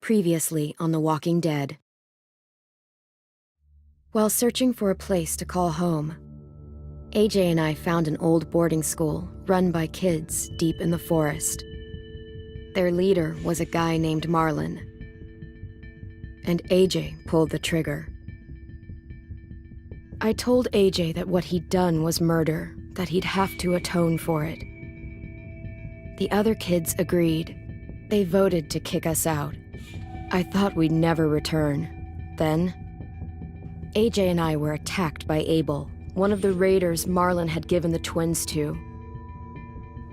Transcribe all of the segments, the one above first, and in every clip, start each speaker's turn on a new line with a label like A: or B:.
A: Previously on The Walking Dead. While searching for a place to call home, AJ and I found an old boarding school run by kids deep in the forest. Their leader was a guy named Marlon, and AJ pulled the trigger. I told AJ that what he'd done was murder, that he'd have to atone for it. The other kids agreed. They voted to kick us out. I thought we'd never return. Then, AJ and I were attacked by Abel, one of the raiders Marlon had given the twins to.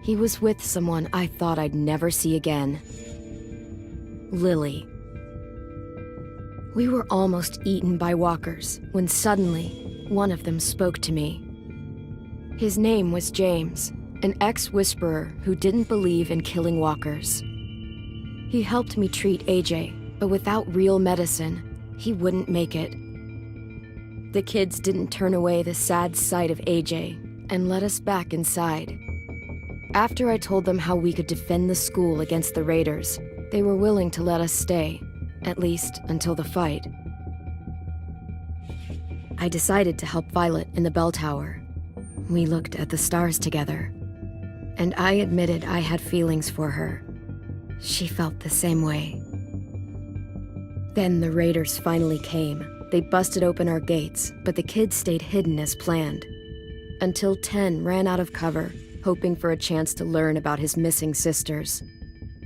A: He was with someone I thought I'd never see again. Lily. We were almost eaten by walkers when suddenly one of them spoke to me. His name was James, an ex-whisperer who didn't believe in killing walkers. He helped me treat AJ, but without real medicine, he wouldn't make it. The kids didn't turn away the sad sight of AJ and let us back inside. After I told them how we could defend the school against the raiders, they were willing to let us stay, at least until the fight. I decided to help Violet in the bell tower. We looked at the stars together, and I admitted I had feelings for her. She felt the same way. Then the raiders finally came. They busted open our gates, but the kids stayed hidden as planned. Until 10 ran out of cover, hoping for a chance to learn about his missing sisters.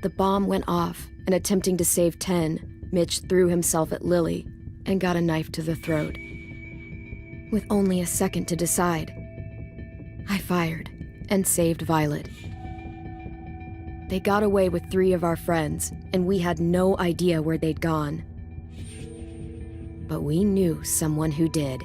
A: The bomb went off, and attempting to save 10, Mitch threw himself at Lily and got a knife to the throat. With only a second to decide, I fired and saved Violet. They got away with 3 of our friends, and we had no idea where they'd gone. But we knew someone who did.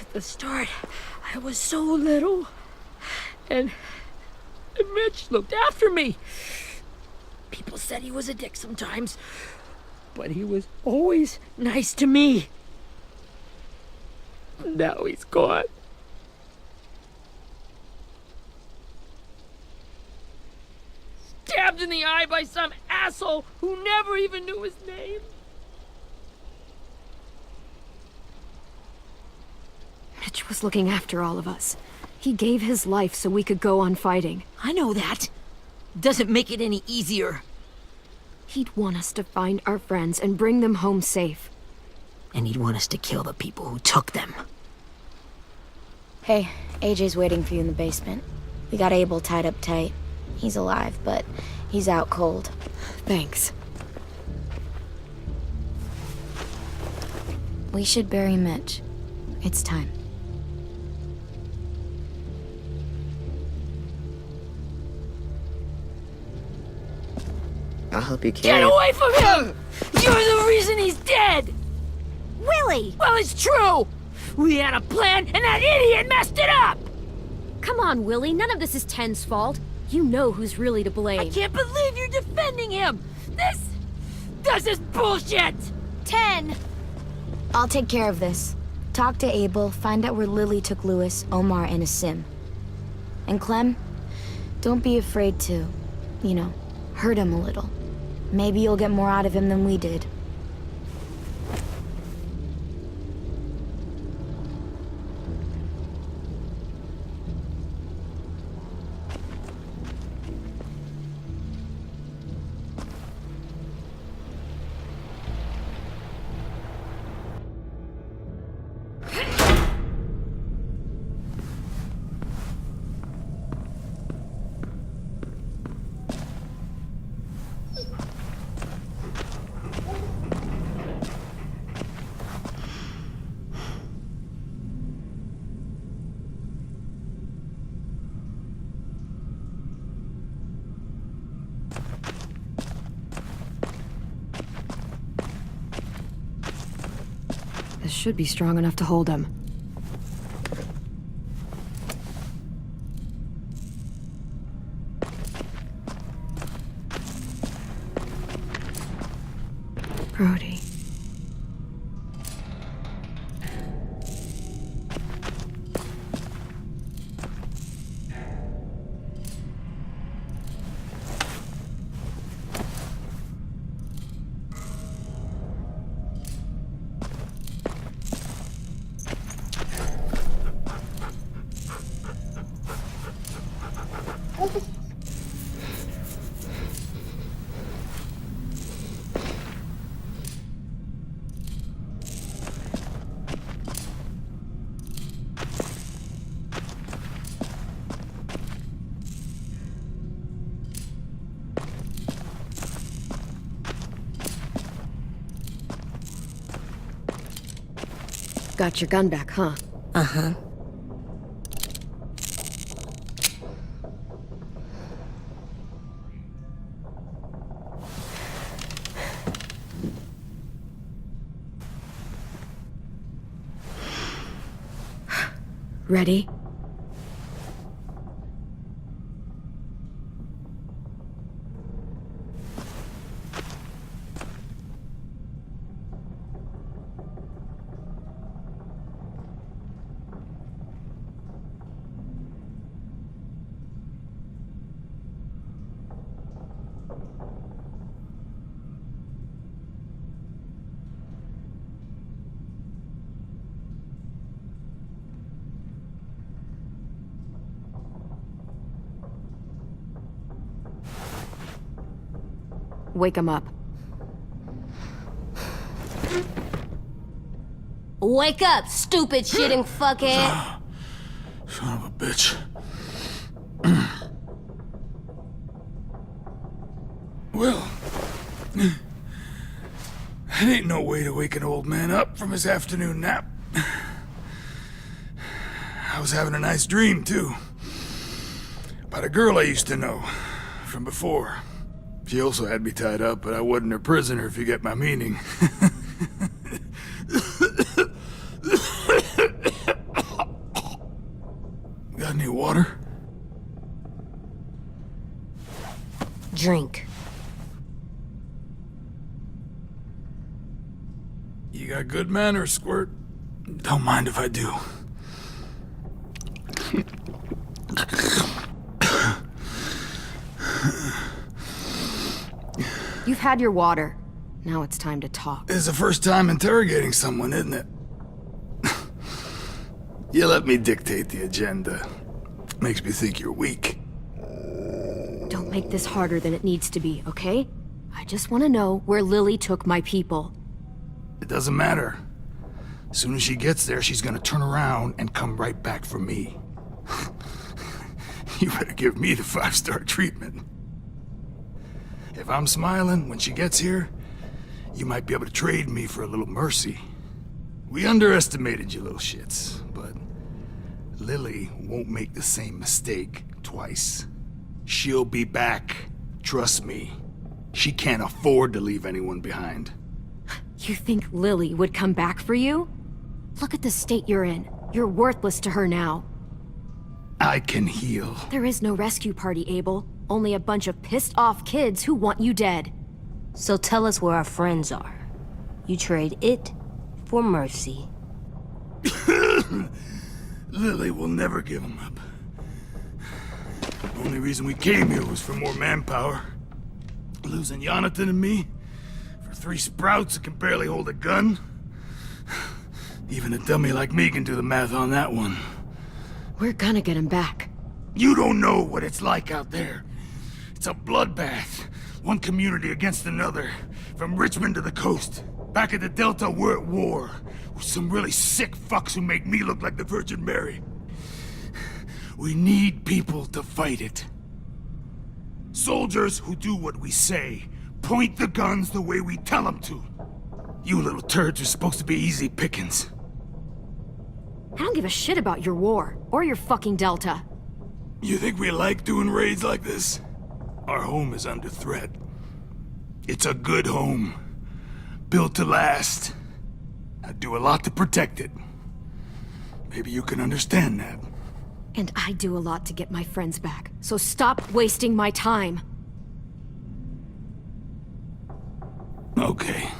B: At the start, I was so little, and Mitch looked after me. People said he was a dick sometimes, but he was always nice to me. Now he's gone. Stabbed in the eye by some asshole who never even knew his name.
A: Mitch was looking after all of us. He gave his life so we could go on fighting.
B: I know that. Doesn't make it any easier.
A: He'd want us to find our friends and bring them home safe.
B: And he'd want us to kill the people who took them.
C: Hey, AJ's waiting for you in the basement. We got Abel tied up tight. He's alive, but he's out cold.
A: Thanks.
C: We should bury Mitch. It's time.
D: I'll help you carry
B: Get
D: it.
B: away from him! You're the reason he's dead!
C: Willie!
B: Well, it's true! We had a plan, and that idiot messed it up!
A: Come on, Willie. None of this is Ten's fault. You know who's really to blame.
B: I can't believe you're defending him! does this bullshit?
C: 10! I'll take care of this. Talk to Abel, find out where Lily took Lewis, Omar, and a sim. And Clem, don't be afraid to, hurt him a little. Maybe you'll get more out of him than we did.
A: This should be strong enough to hold him. Brody. Got your gun back, huh?
C: Uh-huh.
A: Ready? Wake him up.
D: Wake up, stupid shitting fuckhead!
E: Son of a bitch. Well, that ain't no way to wake an old man up from his afternoon nap. I was having a nice dream, too. About a girl I used to know from before. She also had me tied up, but I wasn't her prisoner, if you get my meaning. Got any water?
D: Drink.
E: You got good manners, Squirt. Don't mind if I do.
A: You've had your water. Now it's time to talk.
E: It's the first time interrogating someone, isn't it? You let me dictate the agenda. Makes me think you're weak.
A: Don't make this harder than it needs to be, okay? I just want to know where Lily took my people.
E: It doesn't matter. As soon as she gets there, she's gonna turn around and come right back for me. You better give me the 5-star treatment. If I'm smiling when she gets here, you might be able to trade me for a little mercy. We underestimated you little shits, but Lily won't make the same mistake twice. She'll be back. Trust me. She can't afford to leave anyone behind.
A: You think Lily would come back for you? Look at the state you're in. You're worthless to her now.
E: I can heal.
A: There is no rescue party, Abel. Only a bunch of pissed-off kids who want you dead.
D: So tell us where our friends are. You trade it for mercy.
E: Lily will never give him up. The only reason we came here was for more manpower. Losing Jonathan and me for 3 sprouts that can barely hold a gun. Even a dummy like me can do the math on that one.
A: We're gonna get him back.
E: You don't know what it's like out there. It's a bloodbath. One community against another. From Richmond to the coast. Back at the Delta, we're at war. With some really sick fucks who make me look like the Virgin Mary. We need people to fight it. Soldiers who do what we say. Point the guns the way we tell them to. You little turds are supposed to be easy pickings.
A: I don't give a shit about your war, or your fucking Delta.
E: You think we like doing raids like this? Our home is under threat. It's a good home. Built to last. I'd do a lot to protect it. Maybe you can understand that.
A: And I do a lot to get my friends back, so stop wasting my time.
E: Okay.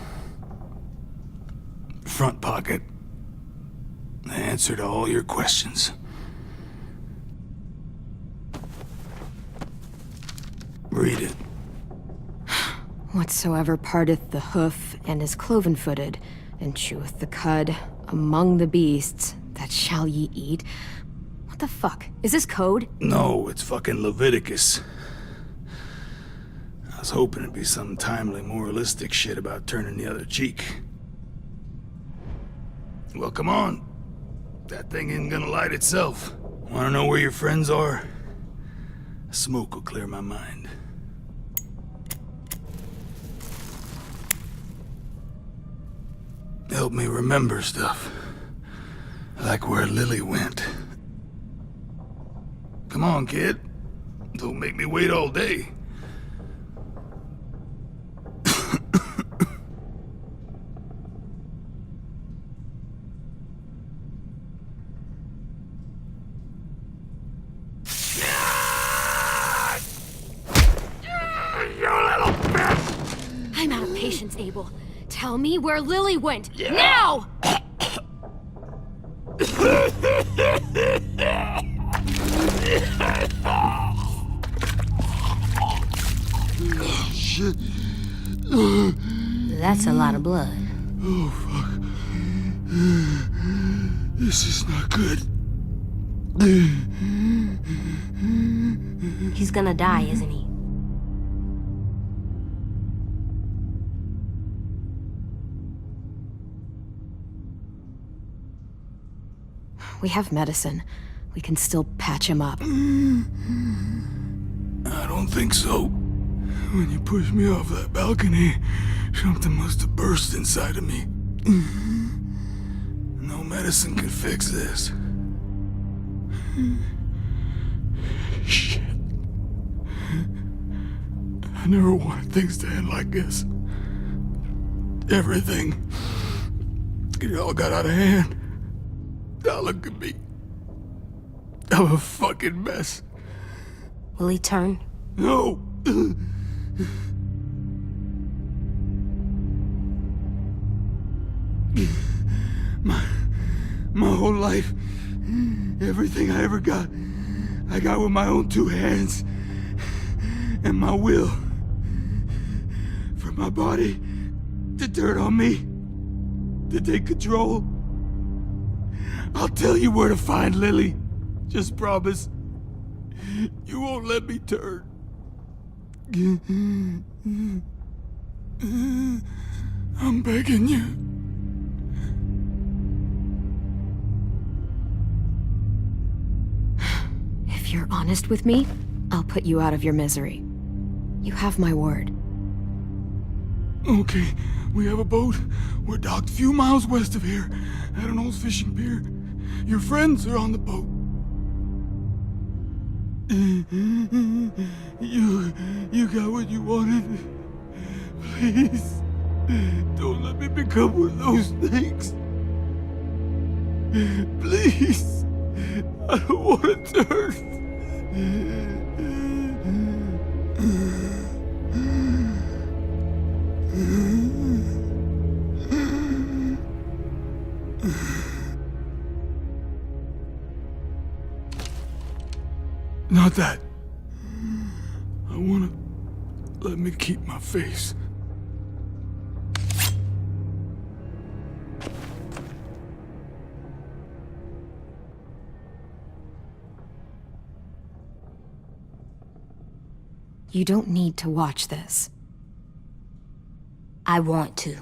E: Front pocket. The answer to all your questions. Read it.
A: Whatsoever parteth the hoof and is cloven-footed, and cheweth the cud among the beasts, that shall ye eat. What the fuck? Is this code?
E: No, it's fucking Leviticus. I was hoping it'd be some timely moralistic shit about turning the other cheek. Well, come on. That thing ain't gonna light itself. Wanna know where your friends are? Smoke will clear my mind. Help me remember stuff. Like where Lily went. Come on, kid. Don't make me wait all day.
A: I'm out of patience, Abel. Tell me where Lily went. Now!
E: Shit.
D: That's a lot of blood.
E: Oh, fuck. This is not good.
D: He's gonna die, isn't he?
A: We have medicine. We can still patch him up.
E: I don't think so. When you pushed me off that balcony, something must have burst inside of me. No medicine can fix this. Shit. I never wanted things to end like this. Everything. It all got out of hand. Now look at me. I'm a fucking mess.
D: Will he turn?
E: No! My whole life, everything I ever got, I got with my own 2 hands. And my will. For my body to turn on me. To take control. I'll tell you where to find Lily. Just promise. You won't let me turn. I'm begging you.
A: If you're honest with me, I'll put you out of your misery. You have my word.
E: Okay, we have a boat. We're docked a few miles west of here, at an old fishing pier. Your friends are on the boat. You got what you wanted. Please, don't let me become one of those things. Please, I don't want to turn. Not that. I wanna... Let me keep my face.
A: You don't need to watch this.
D: I want to.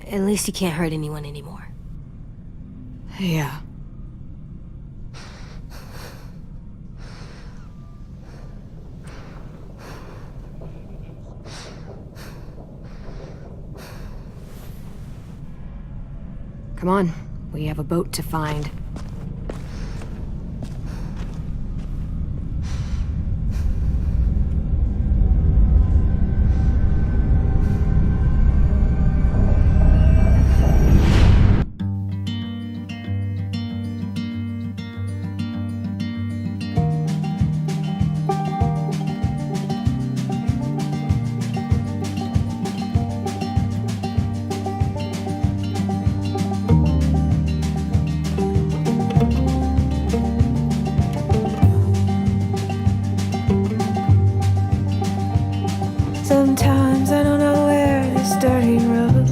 D: At least he can't hurt anyone anymore.
A: Yeah. Come on, we have a boat to find.
F: Sometimes I don't know where this dirty road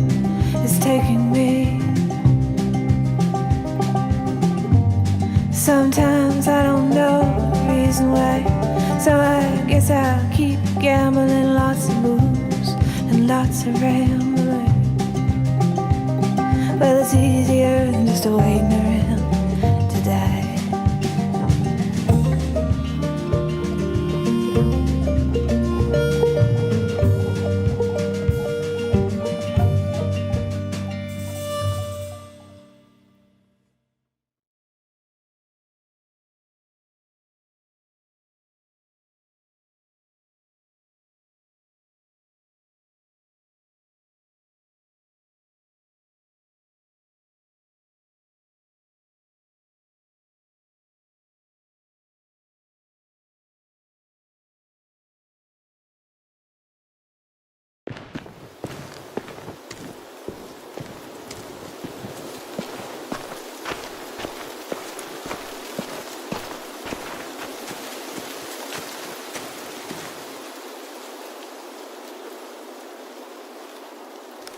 F: is taking me. Sometimes I don't know the reason why. So I guess I'll keep gambling, lots of moves and lots of rambling. Well, it's easier than just waiting around to die.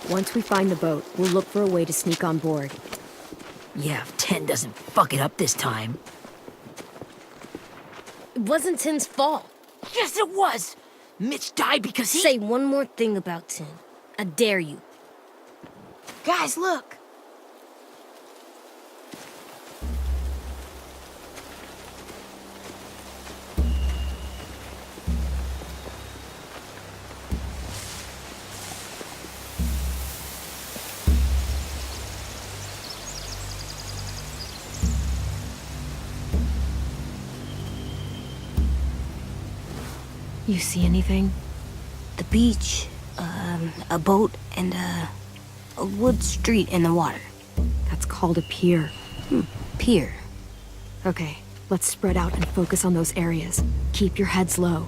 A: Once we find the boat, we'll look for a way to sneak on board.
B: Yeah, if 10 doesn't fuck it up this time.
D: It wasn't Tin's fault.
B: Yes, it was! Mitch died because he...
D: Say one more thing about Tin. I dare you.
B: Guys, look!
A: You see anything?
D: The beach, a boat, and a wood street in the water.
A: That's called a pier.
D: Pier.
A: Okay, let's spread out and focus on those areas. Keep your heads low.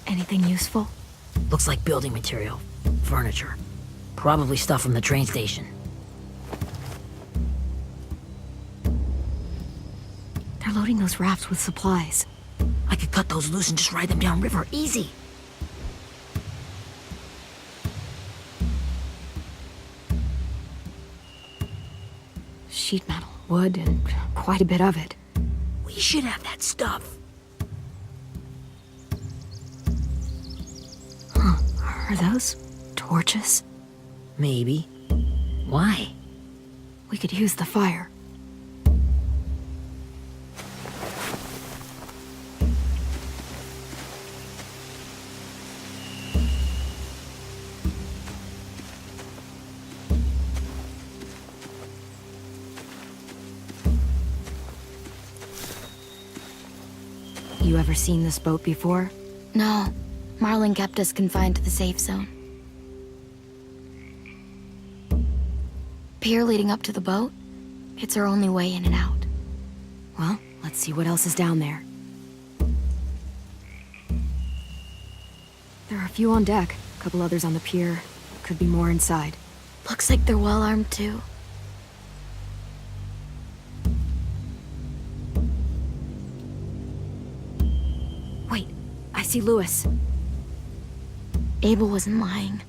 A: Anything useful?
B: Looks like building material. Furniture. Probably stuff from the train station.
A: They're loading those rafts with supplies.
B: I could cut those loose and just ride them downriver. Easy.
A: Sheet metal, wood, and quite a bit of it.
B: We should have that stuff.
D: Are those torches?
B: Maybe. Why?
A: We could use the fire. You ever seen this boat before?
C: No. Marlin kept us confined to the safe zone. Pier leading up to the boat? It's our only way in and out.
A: Well, let's see what else is down there. There are a few on deck, a couple others on the pier. Could be more inside.
C: Looks like they're well armed too.
A: Wait, I see Lewis.
C: Abel wasn't lying.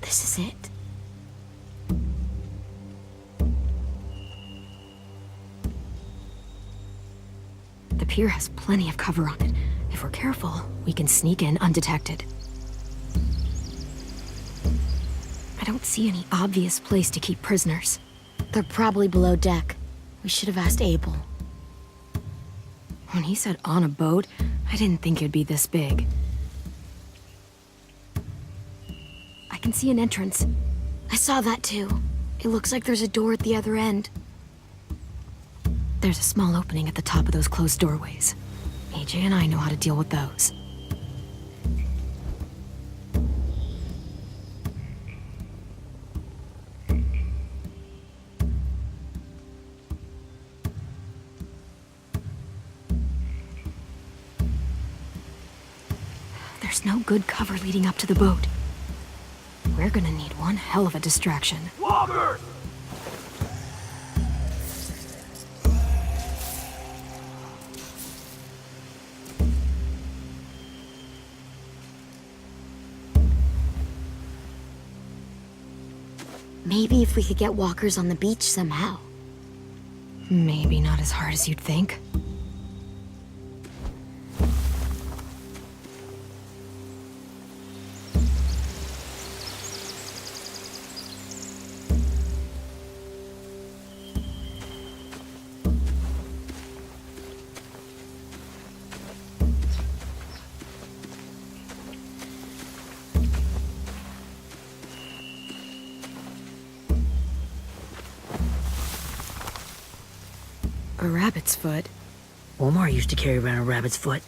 C: This is it.
A: The pier has plenty of cover on it. If we're careful, we can sneak in undetected. I don't see any obvious place to keep prisoners.
C: They're probably below deck. We should have asked Abel.
A: When he said on a boat, I didn't think it'd be this big. I can see an entrance.
C: I saw that too. It looks like there's a door at the other end.
A: There's a small opening at the top of those closed doorways. AJ and I know how to deal with those. There's no good cover leading up to the boat. We're gonna need one hell of a distraction.
E: Walker!
C: Maybe if we could get walkers on the beach somehow.
A: Maybe not as hard as you'd think. A rabbit's foot?
B: Omar used to carry around a rabbit's foot.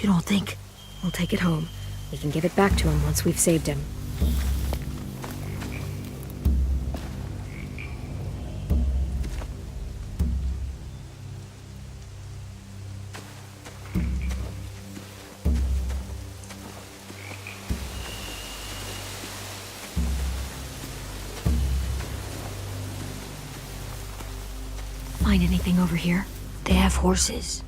B: You don't think?
A: We'll take it home. We can give it back to him once we've saved him. Find anything over here?
D: They have horses.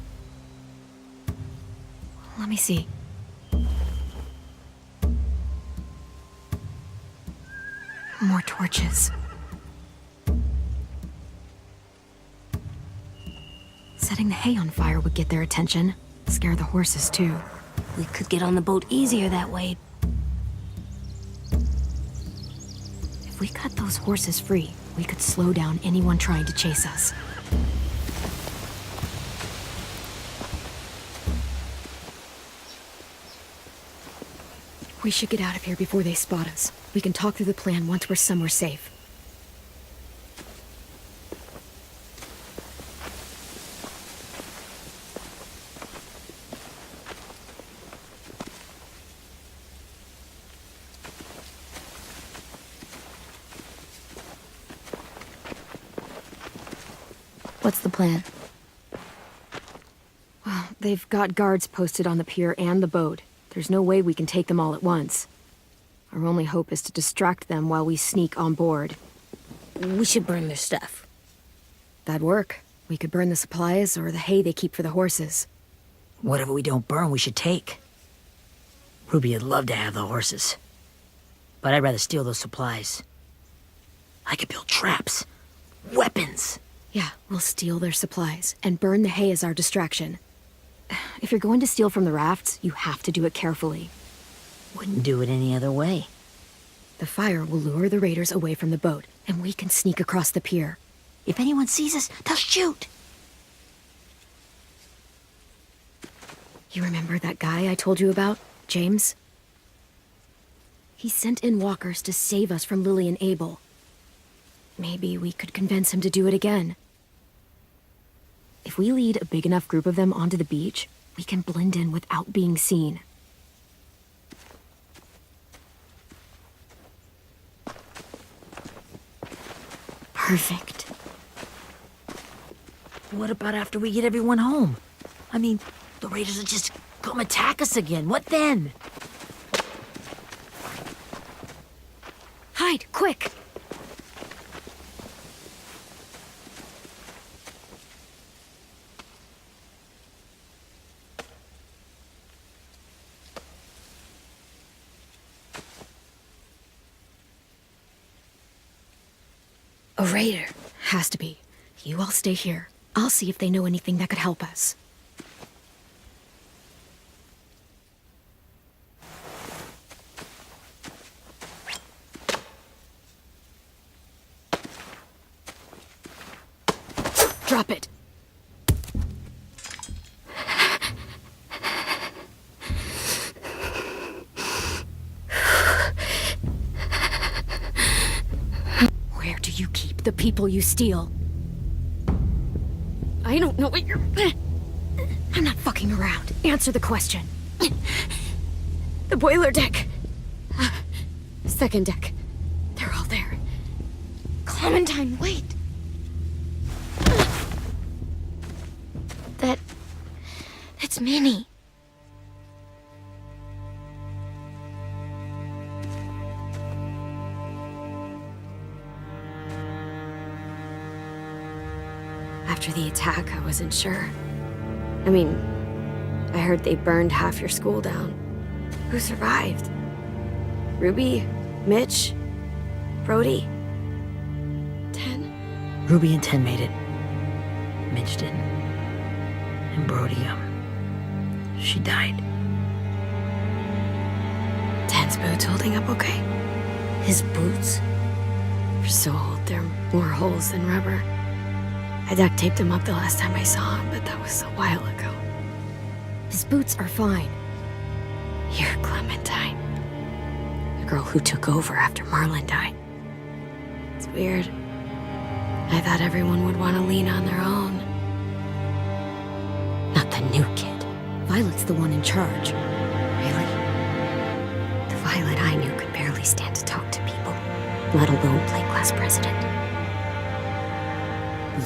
A: Let me see. More torches. Setting the hay on fire would get their attention. Scare the horses, too.
D: We could get on the boat easier that way.
A: If we cut those horses free, we could slow down anyone trying to chase us. We should get out of here before they spot us. We can talk through the plan once we're somewhere safe.
C: What's the plan?
A: Well, they've got guards posted on the pier and the boat. There's no way we can take them all at once. Our only hope is to distract them while we sneak on board.
D: We should burn their stuff.
A: That'd work. We could burn the supplies or the hay they keep for the horses.
B: Whatever we don't burn, we should take. Ruby would love to have the horses. But I'd rather steal those supplies. I could build traps. Weapons.
A: Yeah, we'll steal their supplies and burn the hay as our distraction. If you're going to steal from the rafts, you have to do it carefully.
B: Wouldn't do it any other way.
A: The fire will lure the raiders away from the boat, and we can sneak across the pier.
B: If anyone sees us, they'll shoot.
A: You remember that guy I told you about, James? He sent in walkers to save us from Lily and Abel. Maybe we could convince him to do it again. If we lead a big enough group of them onto the beach, we can blend in without being seen. Perfect.
B: What about after we get everyone home? I mean, the raiders will just come attack us again. What then?
A: Hide, quick! A raider. Has to be. You all stay here. I'll see if they know anything that could help us. Drop it. Where do you keep the people you steal? I don't know what you're... I'm not fucking around. Answer the question. The boiler deck. Second deck. They're all there.
C: Clementine, wait. That's Minnie.
A: After the attack, I wasn't sure. I mean, I heard they burned half your school down. Who survived? Ruby? Mitch? Brody? 10?
B: Ruby and 10 made it. Mitch didn't. And Brody, she died.
A: 10's boots holding up okay?
B: His boots?
A: They're so old, there are more holes than rubber. I duct taped him up the last time I saw him, but that was a while ago. His boots are fine. You're Clementine. The girl who took over after Marlon died. It's weird. I thought everyone would want to lean on their own. Not the new kid. Violet's the one in charge. Really? The Violet I knew could barely stand to talk to people, let alone play class president.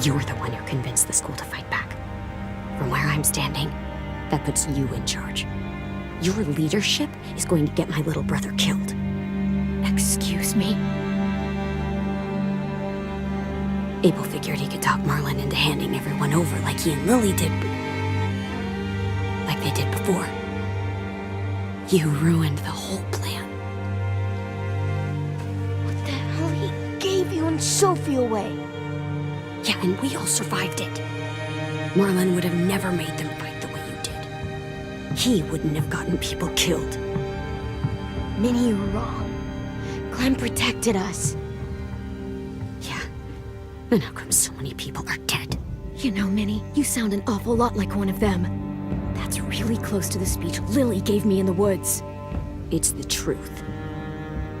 A: You're the one who convinced the school to fight back. From where I'm standing, that puts you in charge. Your leadership is going to get my little brother killed. Excuse me? Abel figured he could talk Marlon into handing everyone over like he and Lily did, like they did before. You ruined the whole plan.
C: What the hell? He gave you and Sophie away.
A: Yeah, and we all survived it. Marlon would have never made them fight the way you did. He wouldn't have gotten people killed.
C: Minnie, you're wrong. Clem protected us.
A: Yeah. And how come so many people are dead? You know, Minnie, you sound an awful lot like one of them. That's really close to the speech Lily gave me in the woods. It's the truth.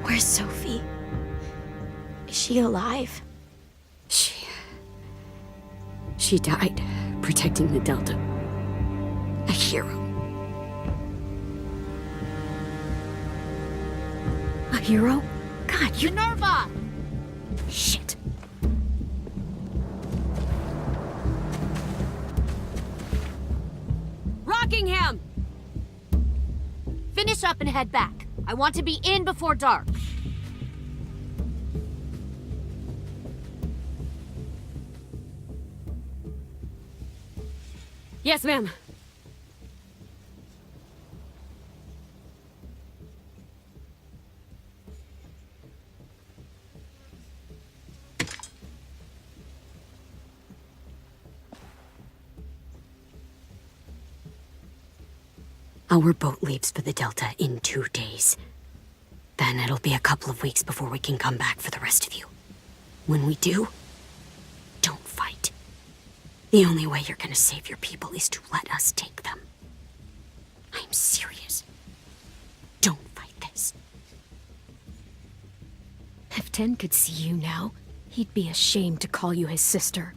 C: Where's Sophie? Is she alive?
A: She died protecting the Delta. A hero. A hero? God, you...
G: Minerva!
A: Shit.
G: Rockingham! Finish up and head back. I want to be in before dark.
A: Yes, ma'am.
D: Our boat leaves for the Delta in 2 days. Then it'll be a couple of weeks before we can come back for the rest of you. When we do, don't fight. The only way you're gonna save your people is to let us take them. I'm serious. Don't fight this.
A: If Tin could see you now, he'd be ashamed to call you his sister.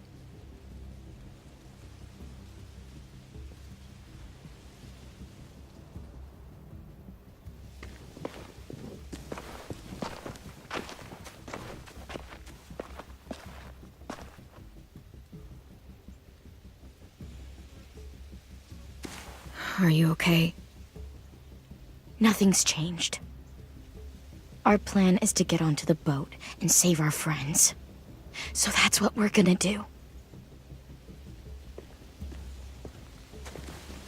A: Are you okay?
C: Nothing's changed. Our plan is to get onto the boat and save our friends. So that's what we're gonna do.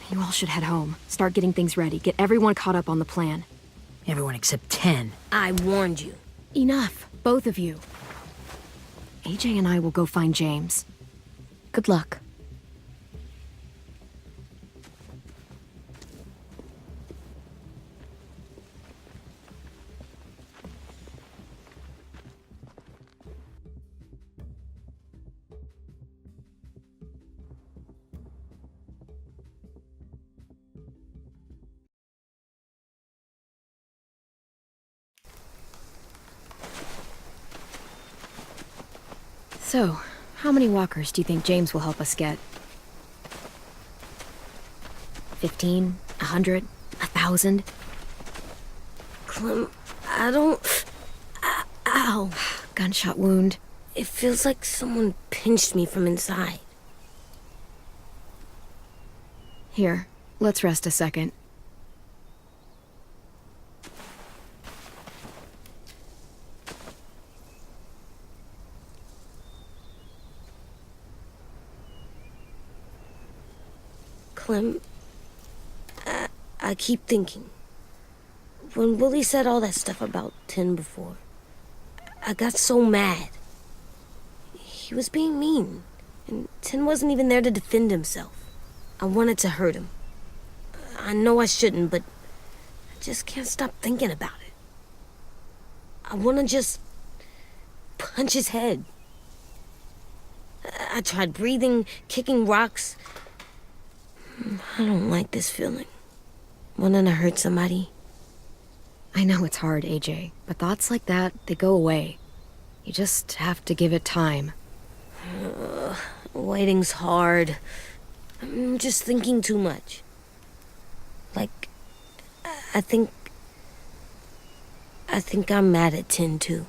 A: You all should head home. Start getting things ready. Get everyone caught up on the plan.
B: Everyone except 10.
D: I warned you.
A: Enough, both of you. AJ and I will go find James.
C: Good luck.
A: So, how many walkers do you think James will help us get? 15? 100? 1,000?
D: Clem, I don't... Ow.
A: Gunshot wound.
D: It feels like someone pinched me from inside.
A: Here, let's rest a second.
D: Clem, I keep thinking. When Willie said all that stuff about Tin before, I got so mad. He was being mean, and Tin wasn't even there to defend himself. I wanted to hurt him. I know I shouldn't, but I just can't stop thinking about it. I want to just punch his head. I tried breathing, kicking rocks. I don't like this feeling. Wanting to hurt somebody.
A: I know it's hard, AJ, but thoughts like that, they go away. You just have to give it time.
D: Waiting's hard. I'm just thinking too much. Like, I think I'm mad at Tin, too.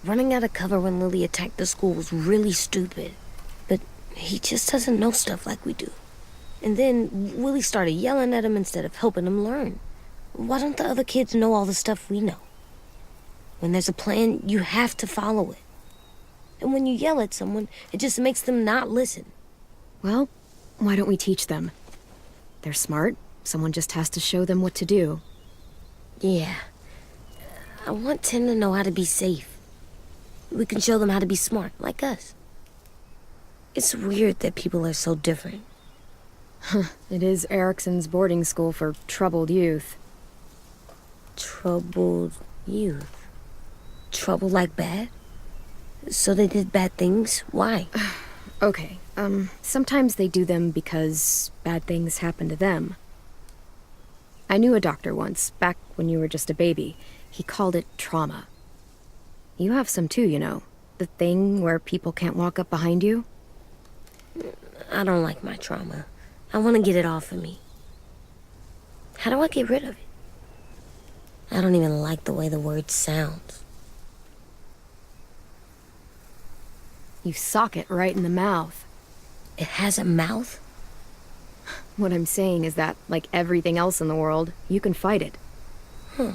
D: Running out of cover when Lily attacked the school was really stupid. But he just doesn't know stuff like we do. And then Willie started yelling at him instead of helping him learn. Why don't the other kids know all the stuff we know? When there's a plan, you have to follow it. And when you yell at someone, it just makes them not listen.
A: Well, why don't we teach them? They're smart. Someone just has to show them what to do.
D: Yeah. I want Tim to know how to be safe. We can show them how to be smart, like us. It's weird that people are so different.
A: It is Erickson's boarding school for troubled youth.
D: Troubled youth? Trouble like bad? So they did bad things? Why?
A: Okay, sometimes they do them because bad things happen to them. I knew a doctor once, back when you were just a baby. He called it trauma. You have some too, you know. The thing where people can't walk up behind you.
D: I don't like my trauma. I want to get it off of me. How do I get rid of it? I don't even like the way the word sounds.
A: You sock it right in the mouth.
D: It has a mouth?
A: What I'm saying is that, like everything else in the world, you can fight it.
D: Huh.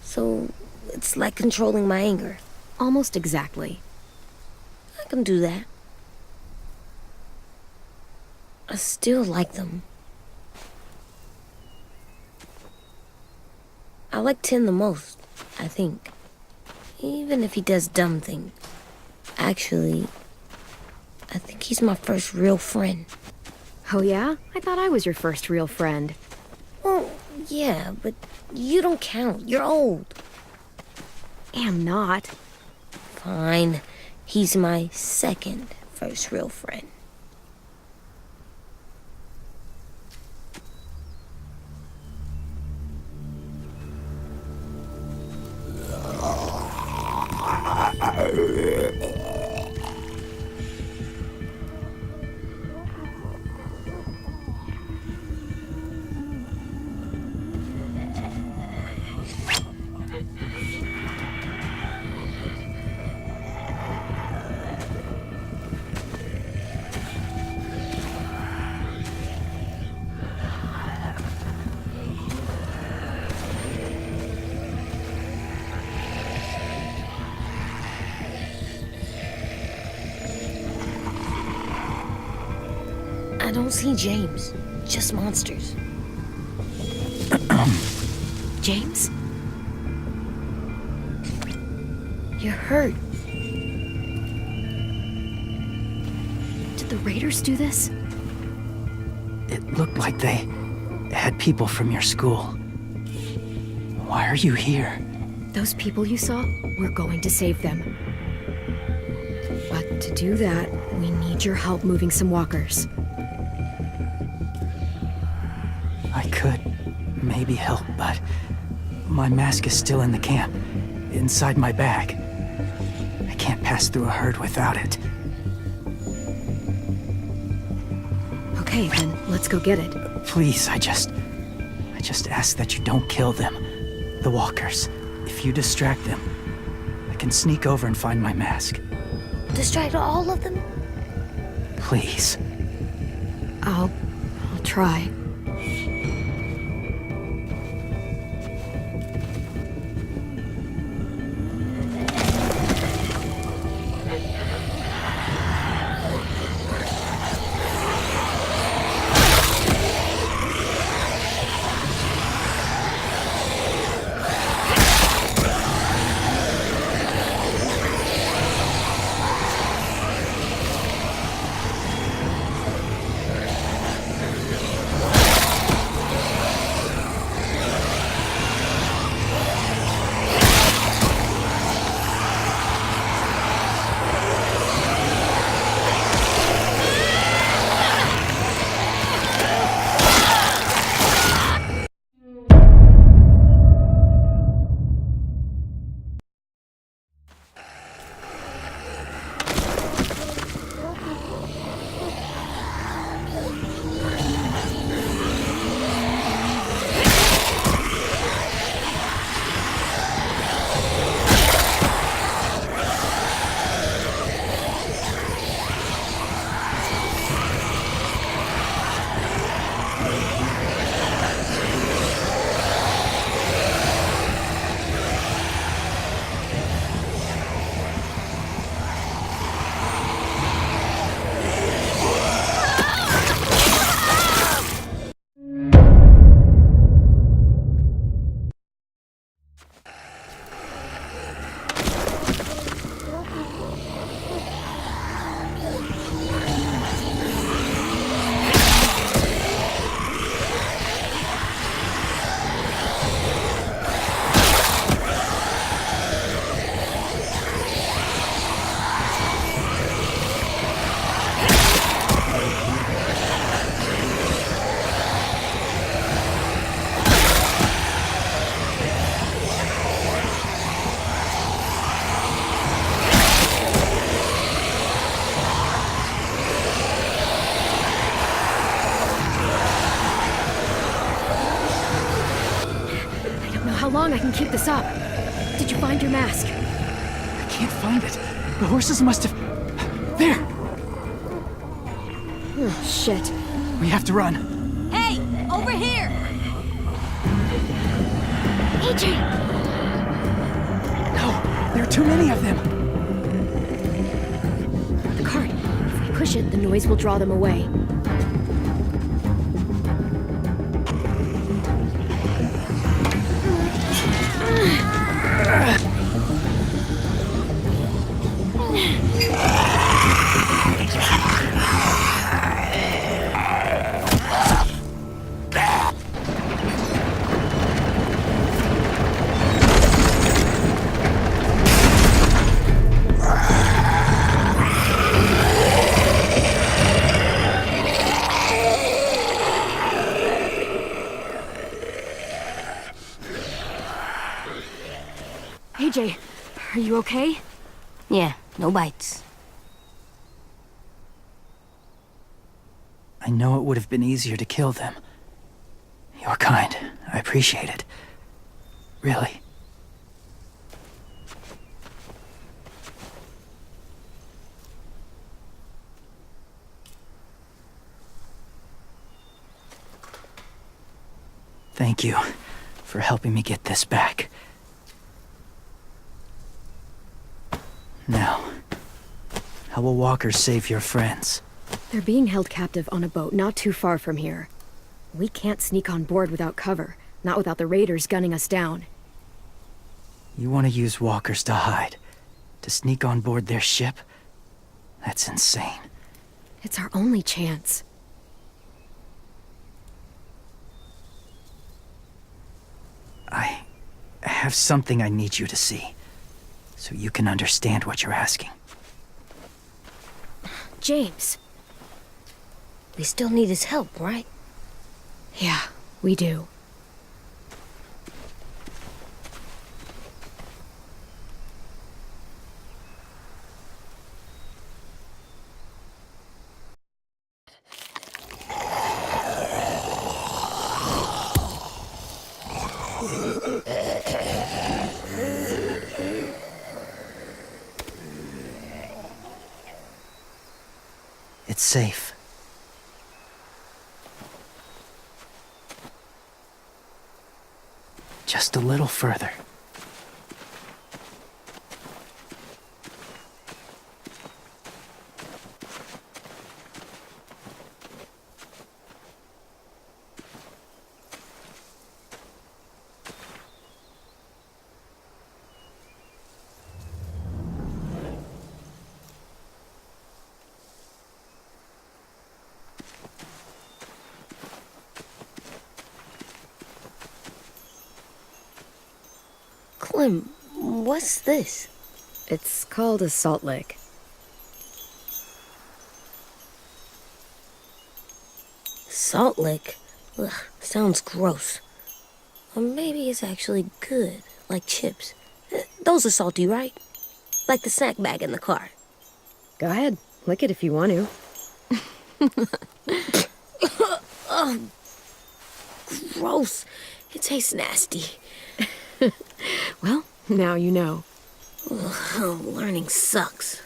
D: So, it's like controlling my anger.
A: Almost exactly.
D: I can do that. I still like them. I like Tin the most, I think. Even if he does dumb things. Actually, I think he's my first real friend.
A: Oh yeah? I thought I was your first real friend.
D: Well, yeah, but you don't count. You're old.
A: Am not.
D: Fine. He's my second first real friend. I don't see James, just monsters.
A: James? You're hurt. Did the raiders do this?
H: It looked like they had people from your school. Why are you here?
A: Those people you saw, we're going to save them. But to do that, we need your help moving some walkers.
H: I could maybe help, but my mask is still in the camp, inside my bag. I can't pass through a herd without it.
A: Okay, then let's go get it.
H: Please, I just ask that you don't kill them. The walkers. If you distract them, I can sneak over and find my mask.
D: Distract all of them?
H: Please.
A: I'll try. How long I can keep this up? Did you find your mask?
H: I can't find it. The horses must have... There!
A: Oh, shit.
H: We have to run.
G: Hey, over here!
A: AJ!
H: No, there are too many of them.
A: The cart. If we push it, the noise will draw them away.
G: AJ, are you okay?
D: Yeah, no bites.
H: I know it would have been easier to kill them. You're kind. I appreciate it. Really. Thank you for helping me get this back. Now, how will walkers save your friends?
A: They're being held captive on a boat not too far from here. We can't sneak on board without cover, not without the raiders gunning us down.
H: You want to use walkers to hide? To sneak on board their ship? That's insane.
A: It's our only chance.
H: I have something I need you to see, so you can understand what you're asking.
A: James.
D: We still need his help, right?
A: Yeah, we do.
H: It's safe. Just a little further.
D: Clem, what's this?
A: It's called a salt lick.
D: Salt lick? Ugh, sounds gross. Or maybe it's actually good, like chips. Those are salty, right? Like the snack bag in the car.
A: Go ahead, lick it if you want to.
D: Ugh, gross. It tastes nasty.
A: Well, now you know.
D: Ugh, learning sucks.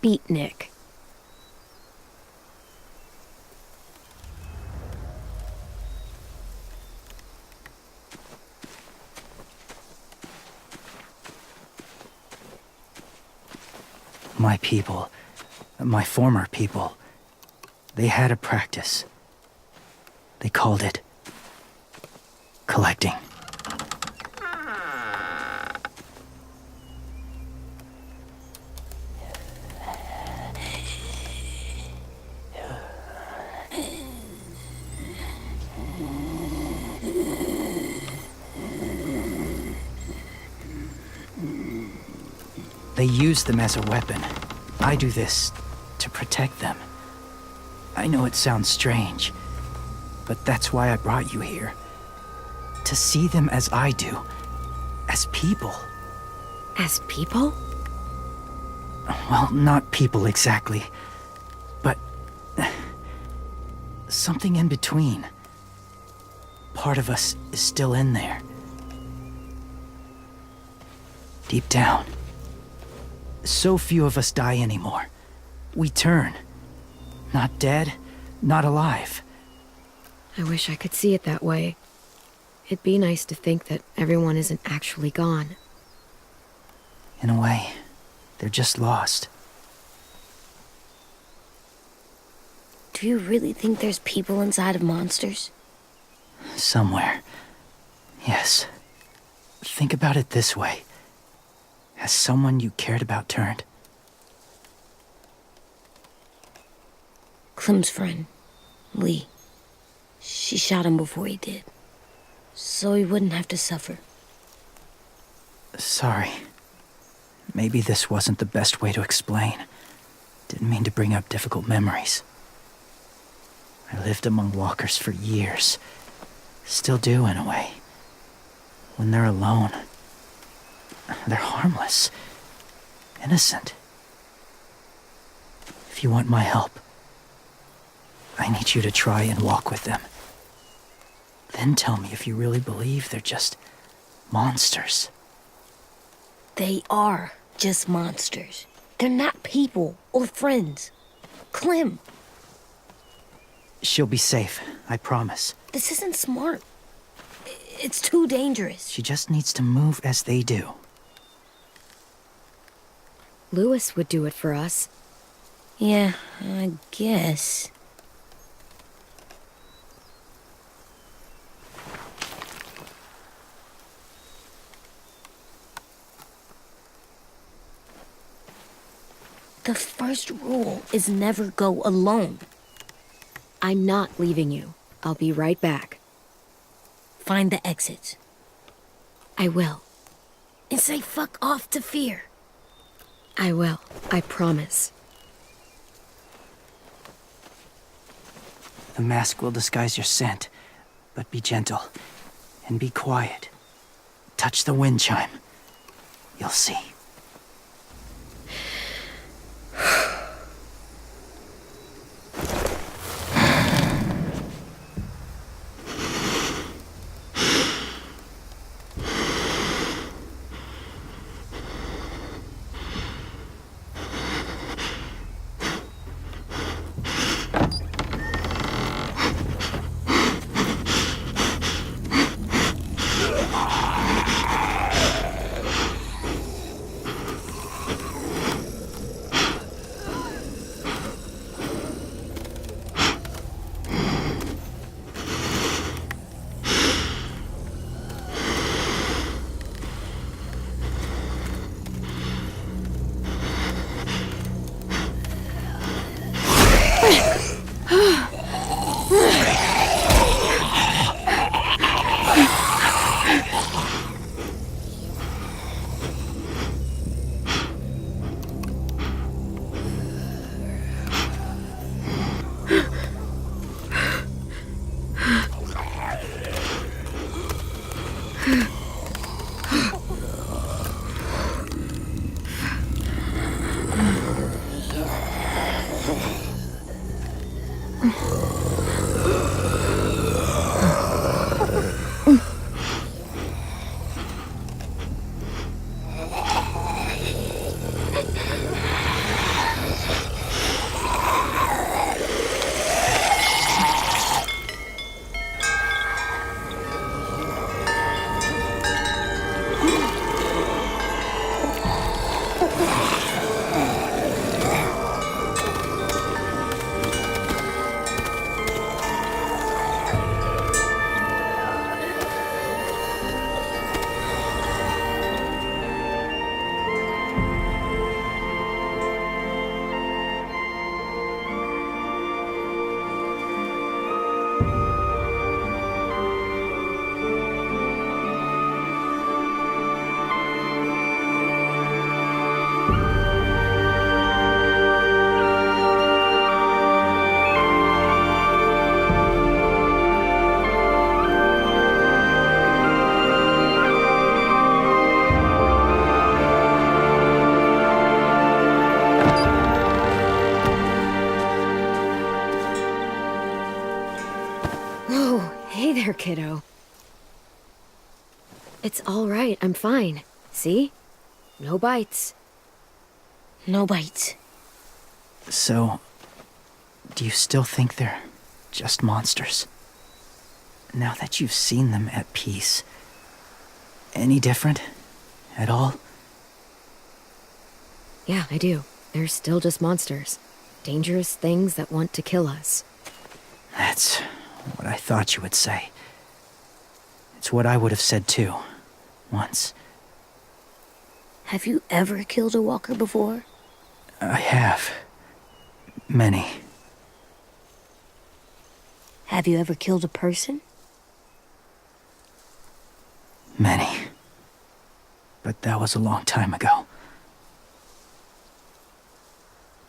A: Beatnik.
H: My people, my former people, they had a practice. They called it collecting. They use them as a weapon. I do this to protect them. I know it sounds strange, but that's why I brought you here. To see them as I do. As people.
A: As people?
H: Well, not people exactly, but something in between. Part of us is still in there. Deep down. So few of us die anymore. We turn. Not dead, not alive.
A: I wish I could see it that way. It'd be nice to think that everyone isn't actually gone.
H: In a way, they're just lost.
D: Do you really think there's people inside of monsters?
H: Somewhere. Yes. Think about it this way. Has someone you cared about turned?
D: Clem's friend, Lee. She shot him before he did. So he wouldn't have to suffer.
H: Sorry. Maybe this wasn't the best way to explain. Didn't mean to bring up difficult memories. I lived among walkers for years. Still do, in a way. When they're alone, they're harmless. Innocent. If you want my help, I need you to try and walk with them. Then tell me if you really believe they're just monsters.
D: They are just monsters. They're not people or friends. Clem,
H: She'll be safe, I promise.
D: this isn't smart. It's too dangerous.
H: She just needs to move as they do.
A: Lewis would do it for us.
D: Yeah, I guess. The first rule is never go alone.
A: I'm not leaving you. I'll be right back.
D: Find the exits.
A: I will.
D: And say fuck off to fear.
A: I will. I promise.
H: The mask will disguise your scent, but be gentle and be quiet. Touch the wind chime. You'll see.
A: Hey there, kiddo. It's all right. I'm fine. See? No bites.
D: No bites.
H: So, do you still think they're just monsters? Now that you've seen them at peace, any different at all?
A: Yeah, I do. They're still just monsters. Dangerous things that want to kill us.
H: That's what I thought you would say. It's what I would have said too, once.
D: Have you ever killed a walker before?
H: I have. Many.
D: Have you ever killed a person?
H: Many. But that was a long time ago.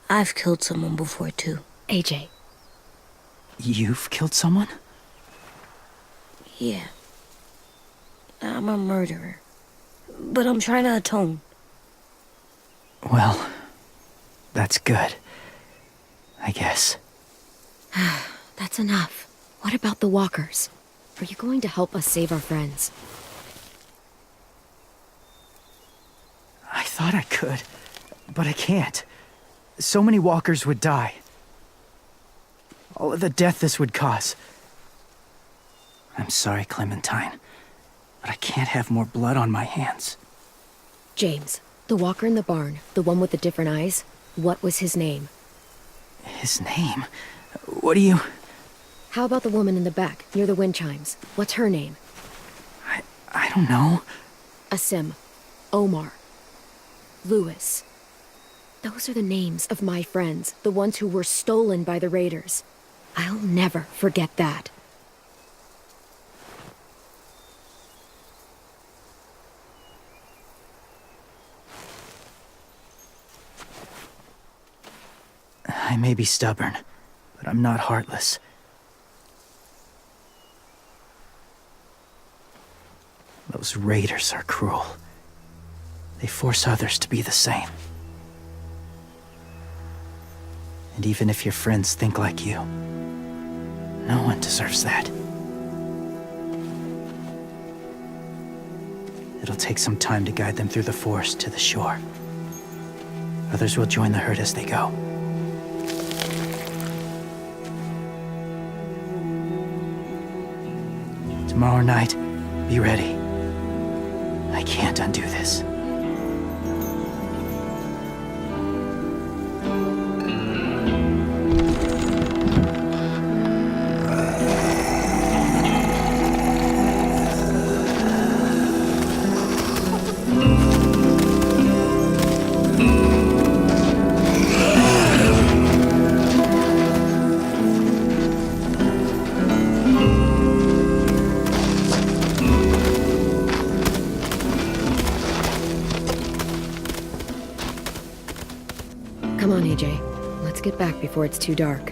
D: I've killed someone before too.
A: AJ,
H: You've killed someone?
D: Yeah. I'm a murderer. But I'm trying to atone.
H: Well, that's good. I guess.
A: that's enough. What about the walkers? Are you going to help us save our friends?
H: I thought I could, but I can't. So many walkers would die. All of the death this would cause. I'm sorry, Clementine, but I can't have more blood on my hands.
A: James, the walker in the barn, the one with the different eyes, what was his name?
H: His name? What do you...
A: How about the woman in the back, near the wind chimes? What's her name?
H: I don't know.
A: Asim. Omar. Lewis. Those are the names of my friends, the ones who were stolen by the raiders. I'll never forget that.
H: I may be stubborn, but I'm not heartless. Those raiders are cruel. They force others to be the same. And even if your friends think like you, no one deserves that. It'll take some time to guide them through the forest to the shore. Others will join the herd as they go. Tomorrow night, be ready. I can't undo this.
A: Come on, AJ. Let's get back before it's too dark.